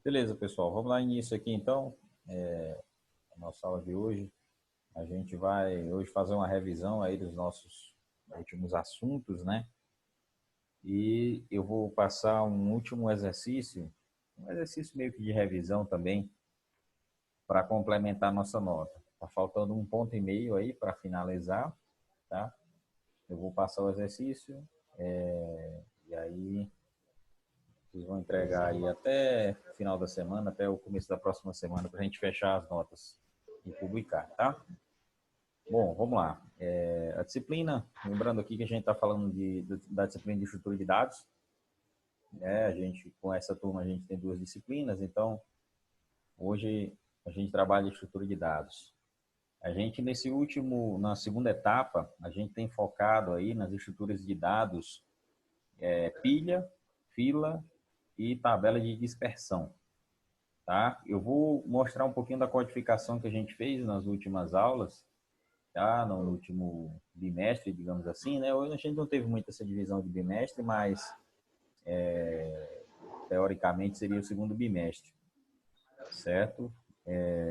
Beleza, pessoal. Vamos lá início aqui então. A nossa aula de hoje. A gente vai hoje fazer uma revisão aí dos nossos últimos assuntos, né? E eu vou passar um último exercício, um exercício meio que de revisão também, para complementar a nossa nota. Tá faltando um ponto e meio aí para finalizar, tá? Eu vou passar o exercício, e aí vocês vão entregar aí até o final da semana, até o começo da próxima semana, para a gente fechar as notas e publicar, tá? Bom, vamos lá. A disciplina, lembrando aqui que a gente está falando da disciplina de estrutura de dados, né? Com essa turma, a gente tem duas disciplinas, então, hoje a gente trabalha estrutura de dados. A gente, na segunda etapa, a gente tem focado aí nas estruturas de dados, pilha, fila e tabela de dispersão, tá? Eu vou mostrar um pouquinho da codificação que a gente fez nas últimas aulas, tá? No último bimestre, digamos assim, né? Hoje a gente não teve muita essa divisão de bimestre, mas teoricamente seria o segundo bimestre, certo?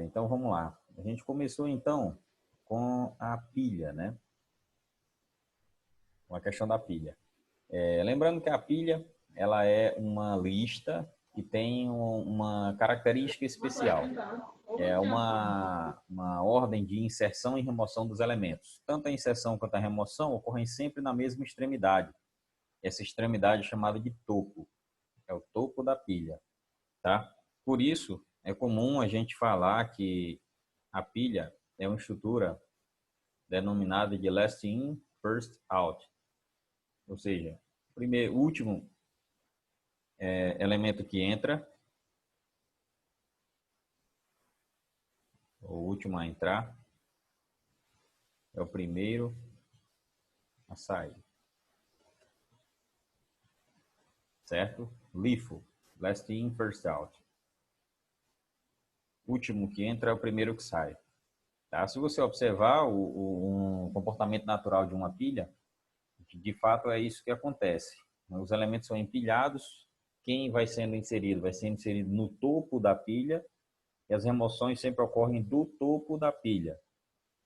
Então vamos lá. A gente começou então com a pilha, né? Com a questão da pilha. Lembrando que a pilha ela é uma lista que tem uma característica especial. É uma ordem de inserção e remoção dos elementos. Tanto a inserção quanto a remoção ocorrem sempre na mesma extremidade. Essa extremidade é chamada de topo. É o topo da pilha, tá? Por isso, é comum a gente falar que a pilha é uma estrutura denominada de last in, first out. Ou seja, o último elemento que entra, o último a entrar, é o primeiro a sair. Certo? LIFO, last in, first out. O último que entra é o primeiro que sai. Tá? Se você observar um comportamento natural de uma pilha, de fato é isso que acontece. Os elementos são empilhados, quem vai sendo inserido? Vai sendo inserido no topo da pilha, e as remoções sempre ocorrem do topo da pilha.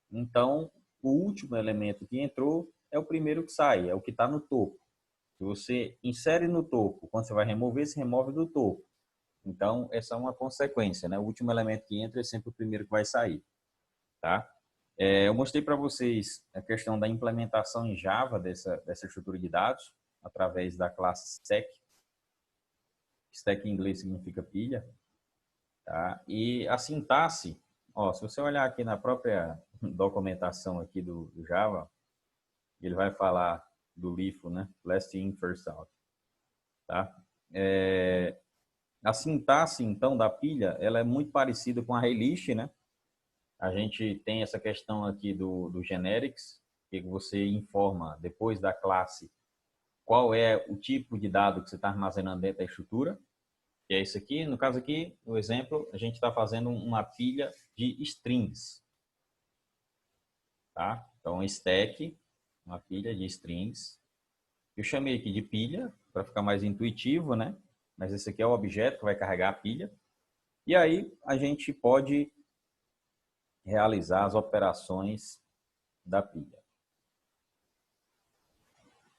Então, o último elemento que entrou é o primeiro que sai, é o que está no topo. Se você insere no topo, quando você vai remover, se remove do topo. Então, essa é uma consequência, né? O último elemento que entra é sempre o primeiro que vai sair, tá? Eu mostrei para vocês a questão da implementação em Java dessa estrutura de dados, através da classe stack. Stack em inglês significa pilha, tá? E a sintaxe, ó, se você olhar aqui na própria documentação aqui do Java, ele vai falar do LIFO, né? Last in, first out, tá? A sintaxe, então, da pilha, ela é muito parecida com a relist, né? A gente tem essa questão aqui do generics, que você informa depois da classe qual é o tipo de dado que você está armazenando dentro da estrutura, que é isso aqui. No caso aqui, no exemplo, a gente está fazendo uma pilha de strings, tá? Então, stack, uma pilha de strings. Eu chamei aqui de pilha, para ficar mais intuitivo, né? Mas esse aqui é o objeto que vai carregar a pilha. E aí, a gente pode realizar as operações da pilha.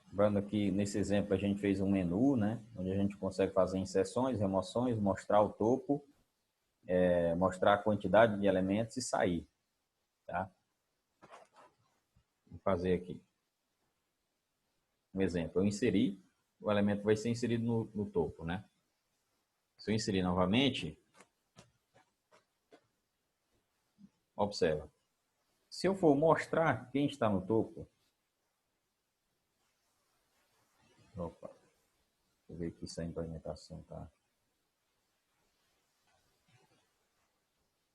Lembrando aqui, nesse exemplo, a gente fez um menu, né? Onde a gente consegue fazer inserções, remoções, mostrar o topo, mostrar a quantidade de elementos e sair, tá? Vou fazer aqui um exemplo. Eu inseri, o elemento vai ser inserido no topo, né? Se eu inserir novamente, observa. Se eu for mostrar quem está no topo, opa, deixa eu ver aqui se a implementação tá.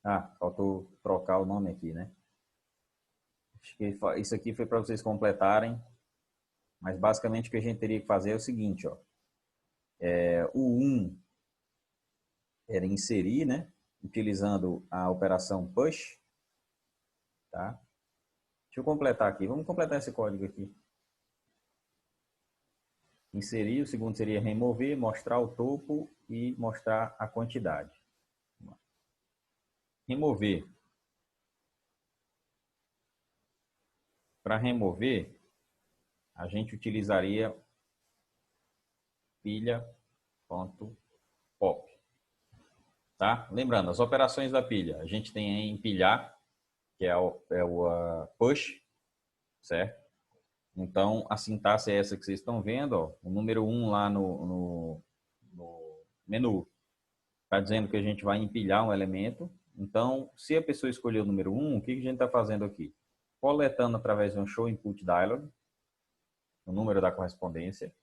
Ah, faltou trocar o nome aqui, né? Acho que isso aqui foi para vocês completarem, mas basicamente o que a gente teria que fazer é o seguinte, ó. O 1 era inserir, né? Utilizando a operação push, tá? Deixa eu completar aqui. Vamos completar esse código aqui. Inserir, o segundo seria remover, mostrar o topo e mostrar a quantidade. Remover. Para remover, a gente utilizaria pilha.pop. Tá? Lembrando, as operações da pilha, a gente tem em empilhar, que é o push, certo? Então, a sintaxe é essa que vocês estão vendo, ó, o número 1 lá no menu. Está dizendo que a gente vai empilhar um elemento. Então, se a pessoa escolher o número 1, o que a gente está fazendo aqui? Coletando através de um show input dialog, o número da correspondência,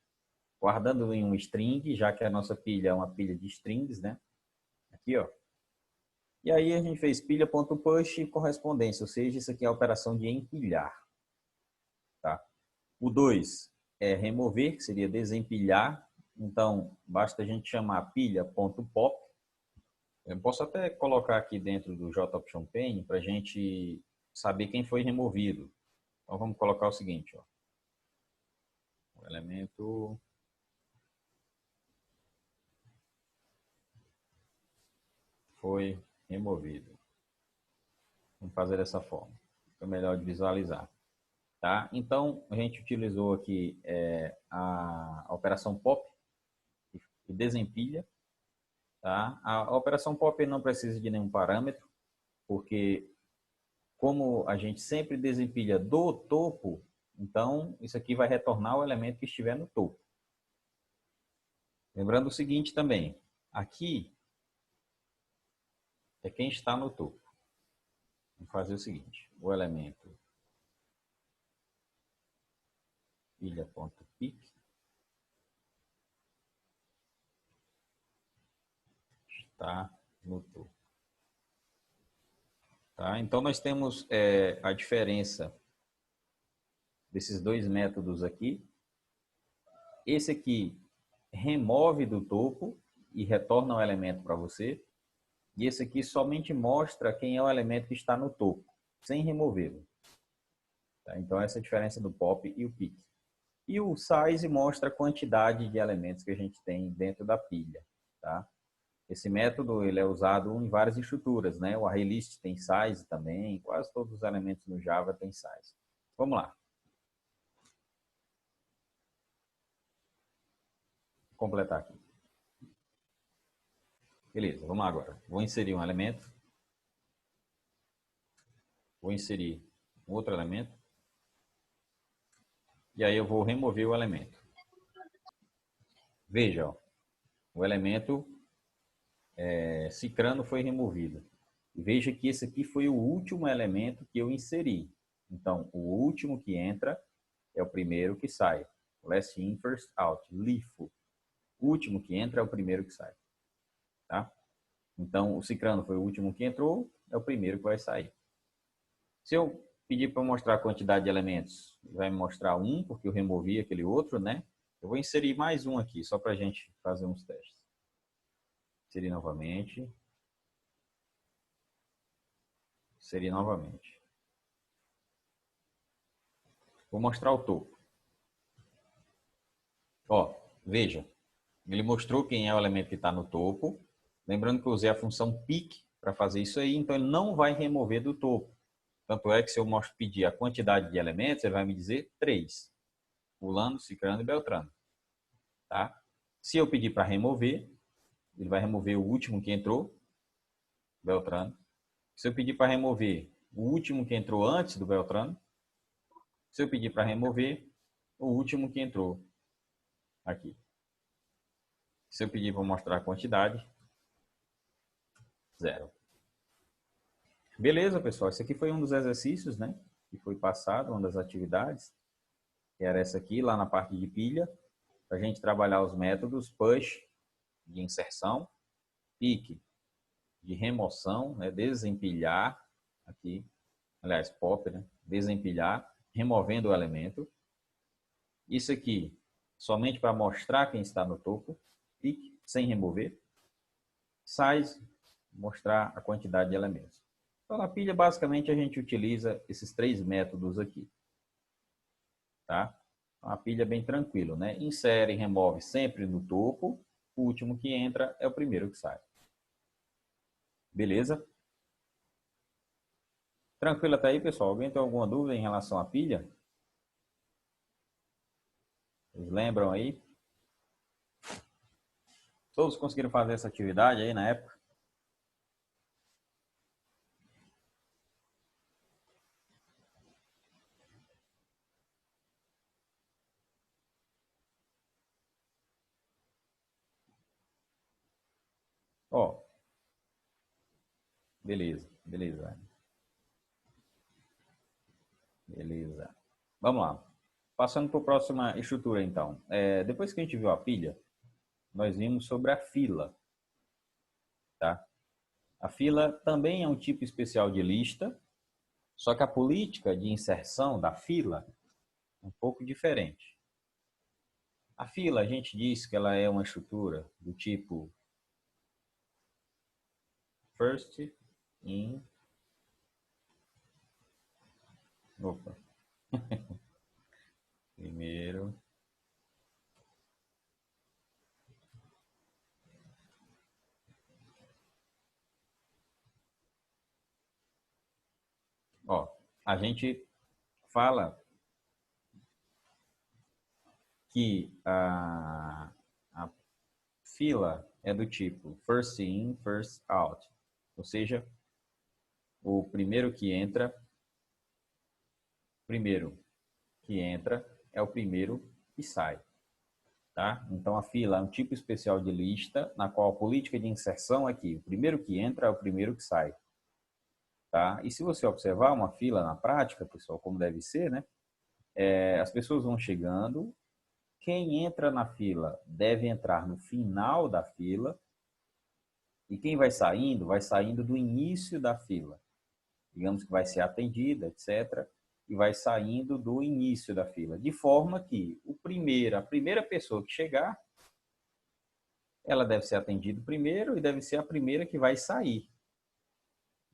guardando em um string, já que a nossa pilha é uma pilha de strings, né? Aqui, ó. E aí a gente fez pilha.push correspondência, ou seja, isso aqui é a operação de empilhar. Tá? O 2 é remover, que seria desempilhar. Então, basta a gente chamar pilha.pop. Eu posso até colocar aqui dentro do JOptionPane para a gente saber quem foi removido. Então, vamos colocar o seguinte, ó. O elemento foi removido. Vamos fazer dessa forma. Fica melhor de visualizar. Tá? Então, a gente utilizou aqui a operação POP, que desempilha. Tá? A operação POP não precisa de nenhum parâmetro, porque como a gente sempre desempilha do topo, então isso aqui vai retornar o elemento que estiver no topo. Lembrando o seguinte também, aqui é quem está no topo. Vamos fazer o seguinte, o elemento pilha.pick está no topo. Tá? Então, nós temos a diferença desses dois métodos aqui. Esse aqui remove do topo e retorna o elemento para você. E esse aqui somente mostra quem é o elemento que está no topo, sem removê-lo. Tá? Então, essa é a diferença do pop e o pick. E o size mostra a quantidade de elementos que a gente tem dentro da pilha. Tá? Esse método ele é usado em várias estruturas, né? O ArrayList tem size também, quase todos os elementos no Java têm size. Vamos lá. Vou completar aqui. Beleza, vamos lá agora. Vou inserir um elemento. Vou inserir um outro elemento. E aí eu vou remover o elemento. Veja, ó, o elemento cicrano foi removido. E veja que esse aqui foi o último elemento que eu inseri. Então, o último que entra é o primeiro que sai. Last in, first out. LIFO. O último que entra é o primeiro que sai. Tá? Então, o cicrano foi o último que entrou, é o primeiro que vai sair. Se eu pedir para mostrar a quantidade de elementos, vai me mostrar um, porque eu removi aquele outro, né? Eu vou inserir mais um aqui, só para a gente fazer uns testes. Inserir novamente. Inserir novamente. Vou mostrar o topo. Ó, veja. Ele mostrou quem é o elemento que está no topo. Lembrando que eu usei a função pick para fazer isso aí, então ele não vai remover do topo. Tanto é que se eu pedir a quantidade de elementos, ele vai me dizer 3. Fulano, Cicrano e Beltrano. Tá? Se eu pedir para remover, ele vai remover o último que entrou, Beltrano. Se eu pedir para remover o último que entrou antes do Beltrano, se eu pedir para remover o último que entrou aqui. Se eu pedir para mostrar a quantidade, 0. Beleza, pessoal. Esse aqui foi um dos exercícios, né? Que foi passado, uma das atividades. Que era essa aqui, lá na parte de pilha. Para a gente trabalhar os métodos push, de inserção, pick, de remoção, né? Desempilhar, aqui, aliás, pop, né? Desempilhar, removendo o elemento. Isso aqui, somente para mostrar quem está no topo, pick, sem remover. Size, mostrar a quantidade de elementos. Então, na pilha, basicamente, a gente utiliza esses 3 métodos aqui. Tá? Uma pilha bem tranquilo, né? Insere e remove sempre no topo. O último que entra é o primeiro que sai. Beleza? Tranquilo até aí, pessoal? Alguém tem alguma dúvida em relação à pilha? Vocês lembram aí? Todos conseguiram fazer essa atividade aí na época? Ó, beleza, beleza, beleza. Vamos lá. Passando para a próxima estrutura, então. Depois que a gente viu a pilha, nós vimos sobre a fila, tá? A fila também é um tipo especial de lista, só que a política de inserção da fila é um pouco diferente. A fila, a gente diz que ela é uma estrutura do tipo first in... Opa. Primeiro. Ó, a gente fala que a fila é do tipo first in, first out. Ou seja, o primeiro que entra é o primeiro que sai. Tá? Então, a fila é um tipo especial de lista na qual a política de inserção é que o primeiro que entra é o primeiro que sai. Tá? E se você observar uma fila na prática, pessoal, como deve ser, né? As pessoas vão chegando, quem entra na fila deve entrar no final da fila e quem vai saindo do início da fila. Digamos que vai ser atendida, etc., e vai saindo do início da fila, de forma que a primeira pessoa que chegar, ela deve ser atendida primeiro e deve ser a primeira que vai sair.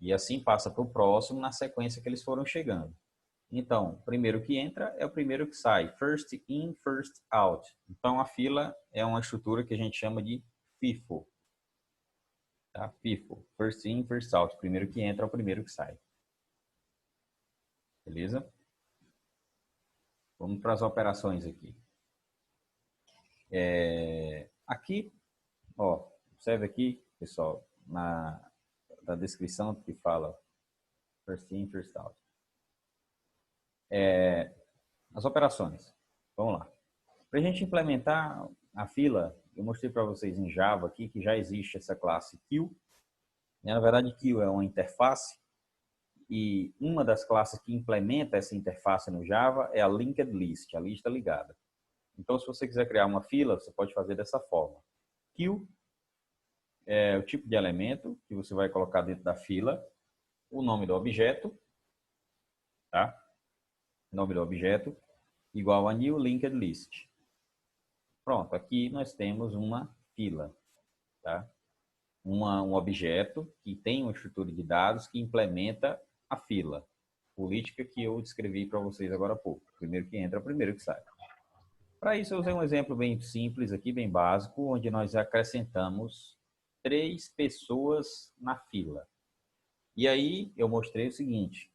E assim passa para o próximo na sequência que eles foram chegando. Então, o primeiro que entra é o primeiro que sai. First in, first out. Então, a fila é uma estrutura que a gente chama de FIFO. Tá? FIFO. First in, first out. O primeiro que entra é o primeiro que sai. Beleza? Vamos para as operações aqui. Aqui, ó, observe aqui, pessoal, na descrição que fala first in, first out. As operações. Vamos lá. Para a gente implementar a fila, eu mostrei para vocês em Java aqui que já existe essa classe queue. Na verdade, queue é uma interface e uma das classes que implementa essa interface no Java é a linked list, a lista ligada. Então, se você quiser criar uma fila, você pode fazer dessa forma. Queue é o tipo de elemento que você vai colocar dentro da fila, o nome do objeto, tá? Nome do objeto igual a new linked list. Pronto, aqui nós temos uma fila, tá? Um objeto que tem uma estrutura de dados que implementa a fila, política que eu descrevi para vocês agora há pouco. Primeiro que entra, primeiro que sai. Para isso, eu usei um exemplo bem simples aqui, bem básico, onde nós acrescentamos 3 pessoas na fila. E aí, eu mostrei o seguinte,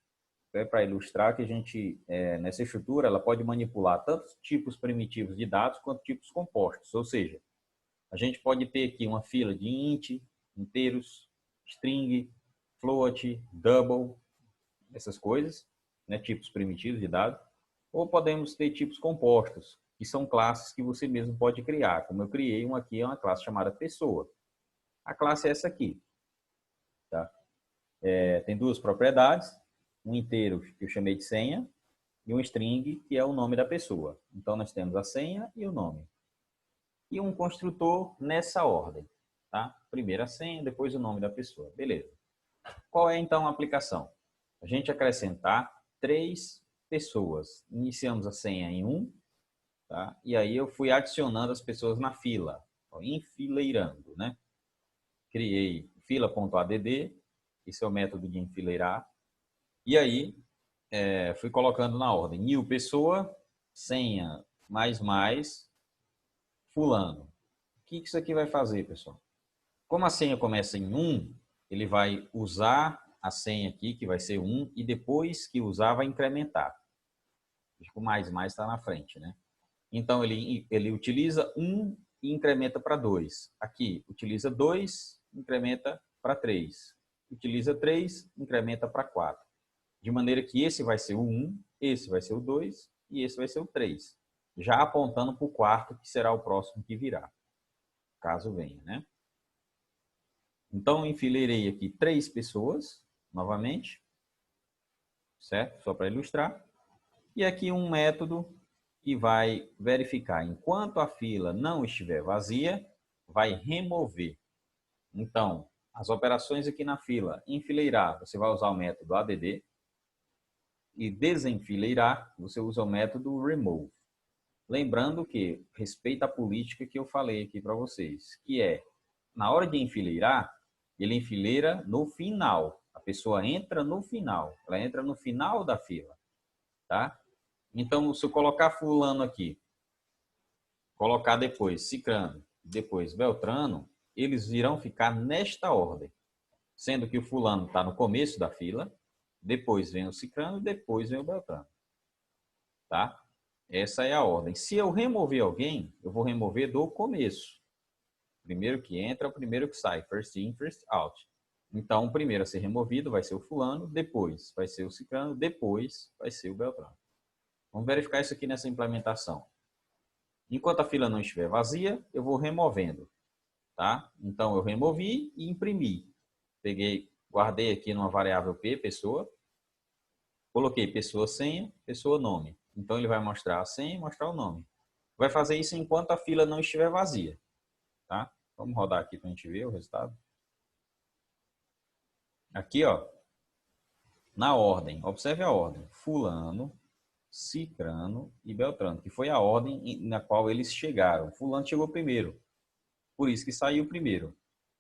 para ilustrar que a gente, nessa estrutura, ela pode manipular tanto tipos primitivos de dados quanto tipos compostos. Ou seja, a gente pode ter aqui uma fila de int, inteiros, string, float, double, essas coisas, né, tipos primitivos de dados. Ou podemos ter tipos compostos, que são classes que você mesmo pode criar. Como eu criei uma aqui, é uma classe chamada pessoa. A classe é essa aqui. Tá? Tem 2 propriedades, um inteiro que eu chamei de senha e um string que é o nome da pessoa. Então, nós temos a senha e o nome. E um construtor nessa ordem. Tá? Primeiro a senha, depois o nome da pessoa. Beleza. Qual é, então, a aplicação? A gente acrescentar 3 pessoas. Iniciamos a senha em 1, tá? E aí eu fui adicionando as pessoas na fila, enfileirando, né? Criei fila.add, esse é o método de enfileirar. E aí, fui colocando na ordem. New pessoa, senha mais fulano. O que isso aqui vai fazer, pessoal? Como a senha começa em 1, ele vai usar a senha aqui, que vai ser 1, e depois que usar, vai incrementar. O mais está na frente, né? Então, ele utiliza 1 e incrementa para 2. Aqui, utiliza 2, incrementa para 3. Utiliza 3, incrementa para 4. De maneira que esse vai ser o 1, esse vai ser o 2 e esse vai ser o 3. Já apontando para o quarto, que será o próximo que virá, caso venha, né? Então, enfileirei aqui 3 pessoas, novamente, certo? Só para ilustrar. E aqui um método que vai verificar, enquanto a fila não estiver vazia, vai remover. Então, as operações aqui na fila, enfileirar, você vai usar o método add, e desenfileirar, você usa o método remove. Lembrando que respeita a política que eu falei aqui para vocês, que é, na hora de enfileirar, ele enfileira no final. A pessoa entra no final, ela entra no final da fila, tá? Então, se eu colocar fulano aqui, colocar depois Cicrano, depois Beltrano, eles irão ficar nesta ordem, sendo que o fulano está no começo da fila, depois vem o Cicrano, depois vem o Beltrano, tá? Essa é a ordem. Se eu remover alguém, eu vou remover do começo. Primeiro que entra, o primeiro que sai. First in, first out. Então, o primeiro a ser removido vai ser o fulano, depois vai ser o ciclano, depois vai ser o beltrano. Vamos verificar isso aqui nessa implementação. Enquanto a fila não estiver vazia, eu vou removendo, tá? Então, eu removi e imprimi. Peguei, guardei aqui numa variável P, pessoa. Coloquei pessoa senha, pessoa nome. Então, ele vai mostrar a senha e mostrar o nome. Vai fazer isso enquanto a fila não estiver vazia, tá? Vamos rodar aqui para a gente ver o resultado. Aqui, ó, na ordem, observe a ordem. Fulano, Cicrano e Beltrano, que foi a ordem na qual eles chegaram. Fulano chegou primeiro, por isso que saiu primeiro.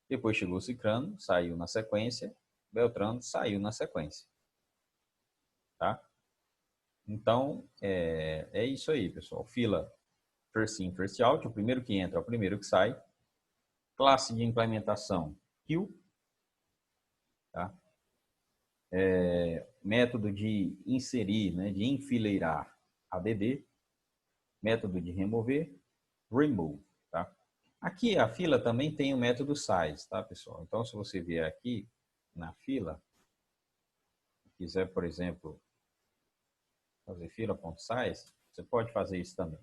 Depois chegou Cicrano, saiu na sequência. Beltrano saiu na sequência, tá? Então, é isso aí, pessoal. Fila first in, first out. O primeiro que entra é o primeiro que sai. Classe de implementação, queue. Tá? Método de inserir, né, de enfileirar, add. Método de remover, remove. Tá? Aqui a fila também tem o método size, tá, pessoal? Então, se você vier aqui na fila, quiser, por exemplo, fazer fila.size, você pode fazer isso também.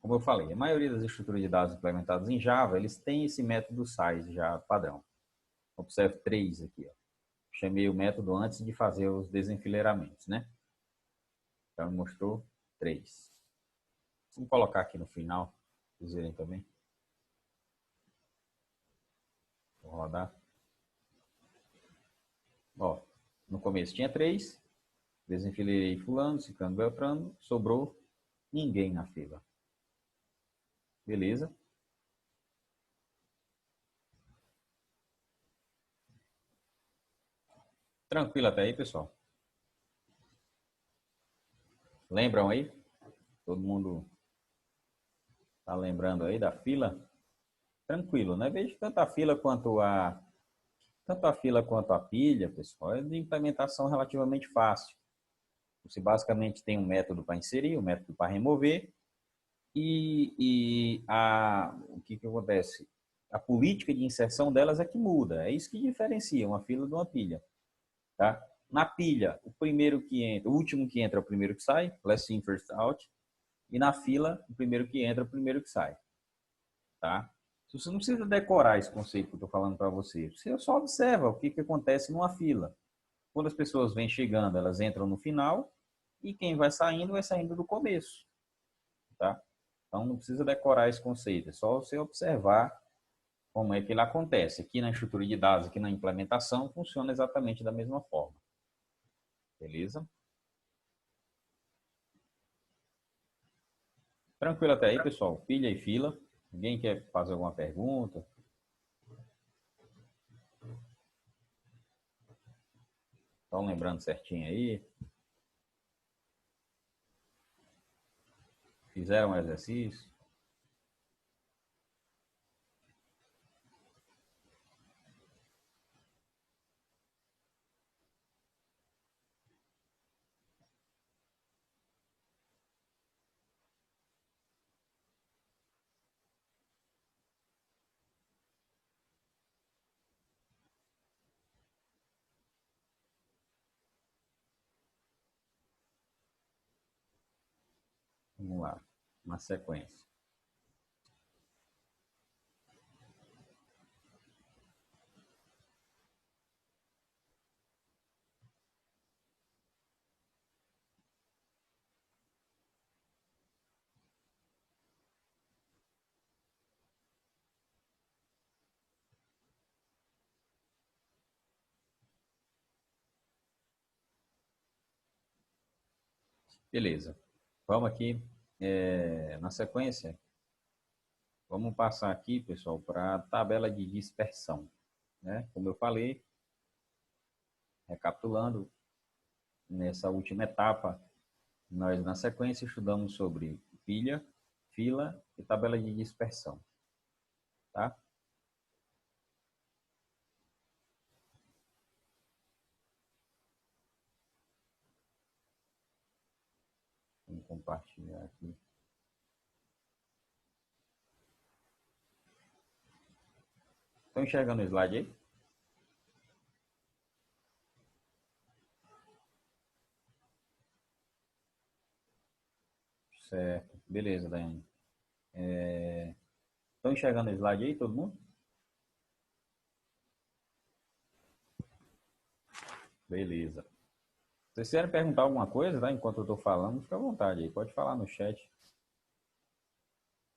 Como eu falei, a maioria das estruturas de dados implementadas em Java, eles têm esse método size já padrão. Observe 3 aqui, ó. Chamei o método antes de fazer os desenfileiramentos, né? Então, mostrou 3. Vamos colocar aqui no final, vocês verem também. Vou rodar. Ó, no começo tinha 3, desenfileirei fulano, ciclano, beltrano, sobrou ninguém na fila. Beleza? Tranquilo até aí, pessoal? Lembram aí? Todo mundo tá lembrando aí da fila? Tranquilo, né? Vejo tanto a fila quanto a pilha, pessoal, é de implementação relativamente fácil. Você basicamente tem um método para inserir, um método para remover o que acontece? A política de inserção delas é que muda. É isso que diferencia uma fila de uma pilha. Tá? Na pilha, o primeiro que entra, o último que entra é o primeiro que sai, last in, first out. E na fila, o primeiro que entra é o primeiro que sai. Tá? Você não precisa decorar esse conceito que eu estou falando para você. Você só observa o que acontece numa fila. Quando as pessoas vêm chegando, elas entram no final e quem vai saindo do começo. Tá? Então, não precisa decorar esse conceito. É só você observar como é que ele acontece. Aqui na estrutura de dados, aqui na implementação, funciona exatamente da mesma forma. Beleza? Tranquilo até aí, pessoal? Pilha e fila. Ninguém quer fazer alguma pergunta? Estão lembrando certinho aí? Fizeram o exercício? Vamos lá, uma sequência. Beleza. Vamos aqui, na sequência, vamos passar aqui, pessoal, para a tabela de dispersão, né? Como eu falei, recapitulando, nessa última etapa, nós na sequência estudamos sobre pilha, fila e tabela de dispersão, tá? Vamos compartilhar aqui. Estão enxergando o slide aí? Certo. Beleza, Daiane. Estão enxergando o slide aí, todo mundo? Beleza. Se vocês quiserem perguntar alguma coisa, tá? Enquanto eu estou falando, fica à vontade aí. Pode falar no chat.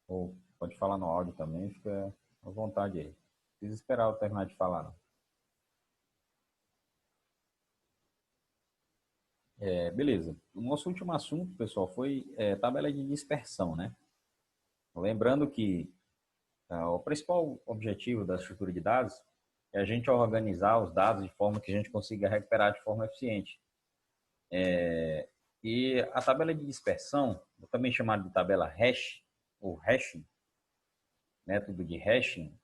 Ou pode falar no áudio também, fica à vontade aí. Não precisa esperar eu terminar de falar, não. Beleza. O nosso último assunto, pessoal, foi tabela de dispersão, né? Lembrando que o principal objetivo da estrutura de dados é a gente organizar os dados de forma que a gente consiga recuperar de forma eficiente. E a tabela de dispersão, também chamada de tabela hash, ou hashing, método de hashing,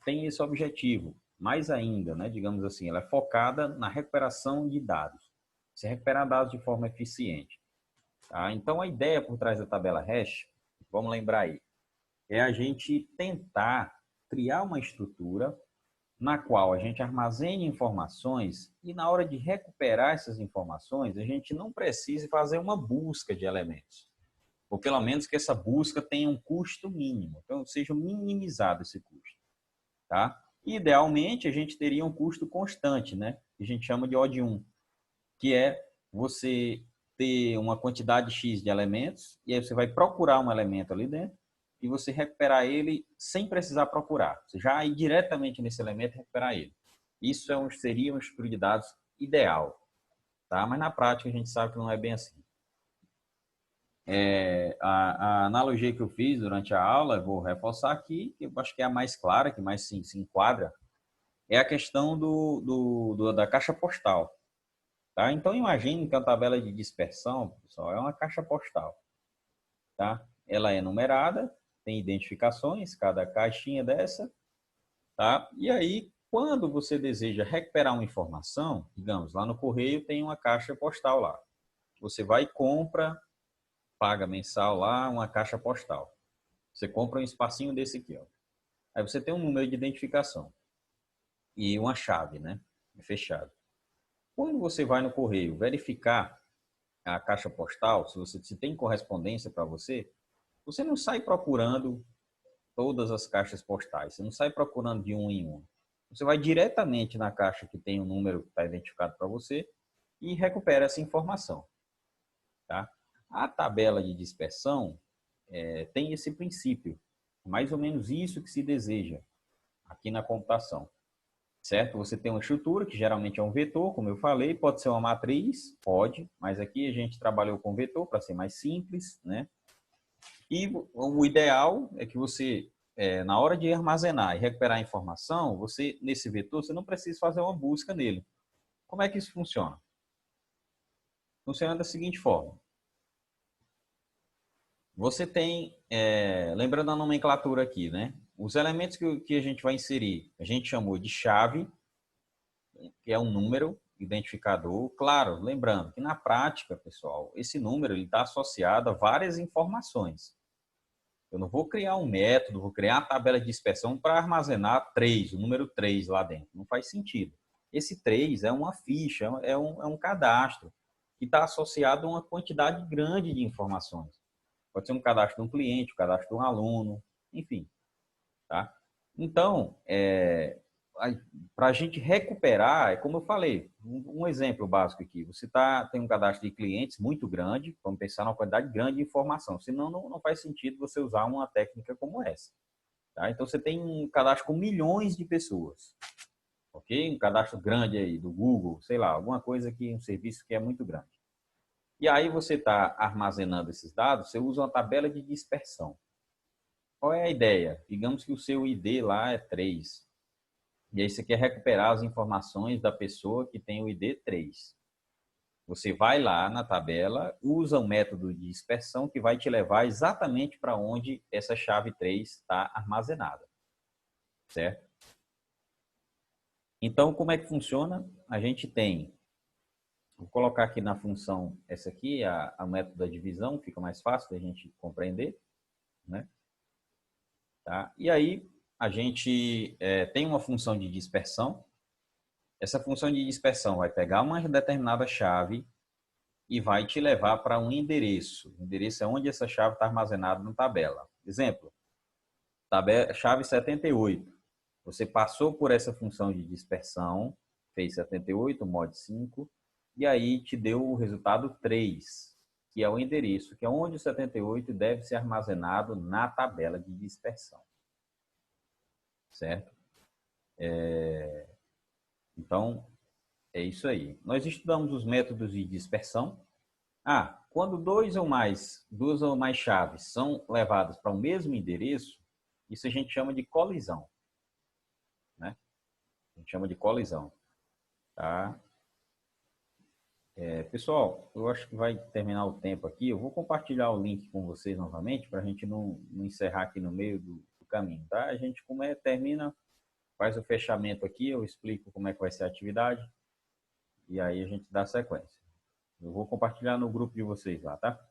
tem esse objetivo. Mais ainda, né, digamos assim, ela é focada na recuperação de dados. Se recuperar dados de forma eficiente. Tá? Então, a ideia por trás da tabela hash, vamos lembrar aí, é a gente tentar criar uma estrutura na qual a gente armazene informações e na hora de recuperar essas informações, a gente não precise fazer uma busca de elementos. Ou pelo menos que essa busca tenha um custo mínimo, então seja minimizado esse custo. Tá? Idealmente, a gente teria um custo constante, né? Que a gente chama de OD1, que é você ter uma quantidade X de elementos, e aí você vai procurar um elemento ali dentro, e você recuperar ele sem precisar procurar. Você já ir diretamente nesse elemento e recuperar ele. Isso seria uma estrutura de dados ideal. Tá? Mas na prática a gente sabe que não é bem assim. A analogia que eu fiz durante a aula, eu vou reforçar aqui, que eu acho que é a mais clara, que mais se enquadra, é a questão da caixa postal. Tá? Então, imagine que a tabela de dispersão, pessoal, é uma caixa postal. Tá? Ela é numerada, tem identificações, cada caixinha dessa. Tá? E aí, quando você deseja recuperar uma informação, digamos, lá no correio tem uma caixa postal lá. Você vai e compra, paga mensal lá, uma caixa postal. Você compra um espacinho desse aqui. Ó. Aí você tem um número de identificação e uma chave, né? Fechado. Quando você vai no correio verificar a caixa postal, se tem correspondência para você, você não sai procurando todas as caixas postais, você não sai procurando de um em um. Você vai diretamente na caixa que tem o número que está identificado para você e recupera essa informação. Tá? A tabela de dispersão tem esse princípio, mais ou menos isso que se deseja aqui na computação. Certo? Você tem uma estrutura, que geralmente é um vetor, como eu falei, pode ser uma matriz, pode, mas aqui a gente trabalhou com vetor para ser mais simples, né? E o ideal é que você, na hora de armazenar e recuperar a informação, você, nesse vetor, você não precisa fazer uma busca nele. Como é que isso funciona? Funciona da seguinte forma. Você tem, lembrando a nomenclatura aqui, né? Os elementos que a gente vai inserir, a gente chamou de chave, que é um número identificador. Claro, lembrando que na prática, pessoal, esse número está associado a várias informações. Eu não vou criar um método, vou criar uma tabela de dispersão para armazenar 3, o número 3 lá dentro. Não faz sentido. Esse 3 é uma ficha, é um cadastro que está associado a uma quantidade grande de informações. Pode ser um cadastro de um cliente, um cadastro de um aluno, enfim. Tá? Então, para a gente recuperar, é como eu falei, um exemplo básico aqui. Você tem um cadastro de clientes muito grande, vamos pensar numa quantidade grande de informação, senão não faz sentido você usar uma técnica como essa. Tá? Então, você tem um cadastro com milhões de pessoas, ok? Um cadastro grande aí do Google, sei lá, alguma coisa que um serviço que é muito grande. E aí você está armazenando esses dados, você usa uma tabela de dispersão. Qual é a ideia? Digamos que o seu ID lá é 3. E aí você quer recuperar as informações da pessoa que tem o ID 3. Você vai lá na tabela, usa um método de dispersão que vai te levar exatamente para onde essa chave 3 está armazenada. Certo? Então, como é que funciona? A gente tem, vou colocar aqui na função essa aqui, a método da divisão, fica mais fácil da gente compreender, né? Tá? E aí, a gente tem uma função de dispersão. Essa função de dispersão vai pegar uma determinada chave e vai te levar para um endereço. O endereço é onde essa chave está armazenada na tabela. Exemplo, chave 78. Você passou por essa função de dispersão, fez 78, mod 5, e aí te deu o resultado 3, que é o endereço, que é onde o 78 deve ser armazenado na tabela de dispersão. Certo? Então, é isso aí. Nós estudamos os métodos de dispersão. Quando duas ou mais chaves são levadas para o mesmo endereço, isso a gente chama de colisão, né? A gente chama de colisão, tá? Pessoal, eu acho que vai terminar o tempo aqui. Eu vou compartilhar o link com vocês novamente para a gente não encerrar aqui no meio do caminho, tá? A gente termina, faz o fechamento aqui, eu explico como é que vai ser a atividade e aí a gente dá sequência. Eu vou compartilhar no grupo de vocês lá, tá?